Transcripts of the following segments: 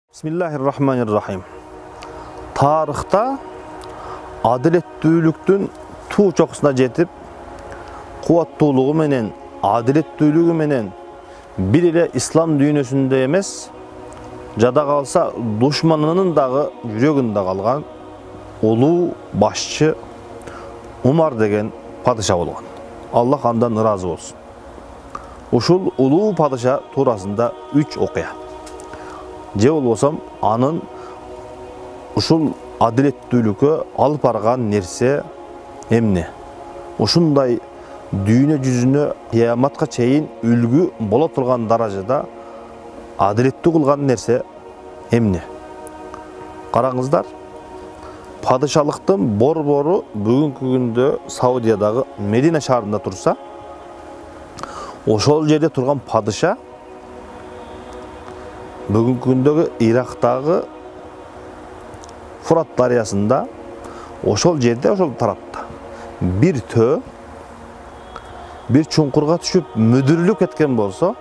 Bismillahirrahmanirrahim. Tarixta adalettүүлүктүн tuu çoqsuna jetip, kuvattуулугу менен, adalettүүлүгү менен bir ile İslam dünyasında emes, jada kalsa düşmanının dağı yüreginde kalgan uluu başçı Umar degen padişah bolgan. Allah andan razı olsun. Uşul uluu padişah tuurasında 3 okuya. Je bolbosam anın uşul adalettүүлүккө alып bargan nerse emne. Ушундай dünya жүзүнө кыяматка чейин үлгү боло турган даражада адилеттүү кылган нерсе эмне? Караңыздар, падышалыктын борбору бүгүнкү күндө Саудиядагы Медина шаарында турса, ошол жерде турган падыша бүгүнкү күндөгү Ирактагы Фурат дарыясында, ошол жерде, ошол тарапта bir tö bir чуңкурга түшүп мүдүрүлүп кеткен болсо,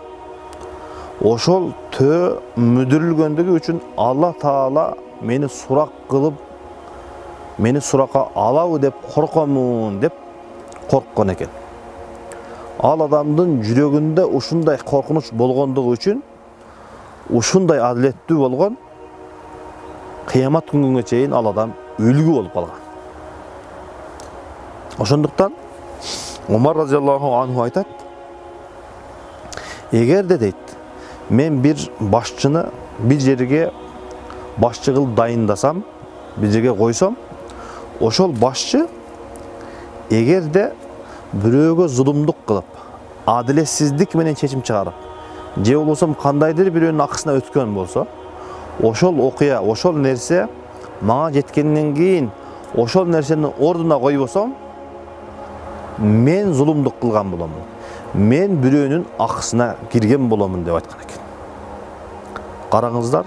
ошол tö мүдүрүлгөндүгү үчүн Алла Таала мени сурак кылып, мени суракка алабы деп коркомун деп корккон экен. Ал адамдын жүрөгүндө ушундай коркунуч болгондугу үчүн ушундай адилеттүү болгон, кыямат күнгө чейин ал адам үлгү болуп калган. Ошондуктан Umar radıyallahu anhu айтат, эгерде дейт, мен bir башчыны bir жерге башчы кылып дайындасам, bir жерге койсом, ошол башчы эгерде бирөөгө зулумдук кылып, адилетсиздик менен чечим чыгарып, же болбосо кандайдыр бирөөнүн акысына өткөн болсо, ошол окуя, ошол нерсе мага жеткенден кийин ошол нерсени ордуна койбосом, мен зулумдук кылган боломун. Мен бирөөнүн акысына кирген боломун деп айткан экен. Караңыздар,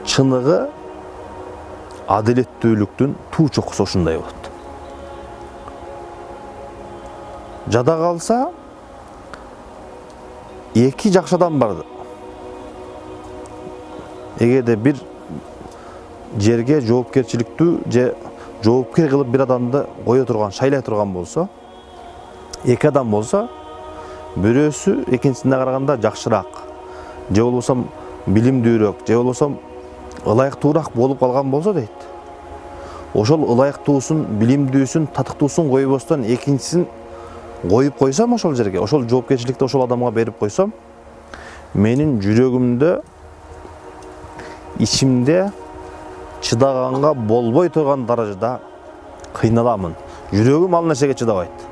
чыныгы адилеттүүлүктүн туу чокусу ушундай болот. Жада калса, эки жакшы адам бар. Эгерде bir жерге жоопкерчиликтүү же жоопкер кылып bir адамды кое турган, шайлай турган болсо, эки адам болсо, бирөөсү экинчисине караганда жакшыраак, же болбосо билимдүүрөөк, же болбосо ылайыктуураак болуп калган болсо дейт. Ошол ылайыктуусун, билимдүүсүн, татыктуусун койбостон экинчисин коюп койсом ошол жерге, ошол жоопкерчиликти ошол адамга берип койсом, менин жүрөгүмдө, ичимде чыдаганга болбой турган даражада кыйналамын. Жүрөгүм ал нерсеге чыдабайт.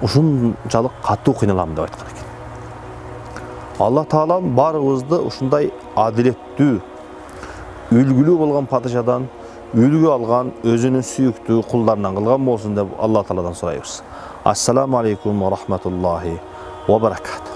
Ушунчалык катуу кыйналамын деп айткан экен. Алла Таала баарыбызды ушундай адилеттүү, үлгүлүү болгон падышадан үлгү алган өзүнүн сүйүктүү кулдарынан кылган болсун деп Алла Тааладан сурайбыз. Ассаламу алейкум ва рахматуллахи ва баракатух.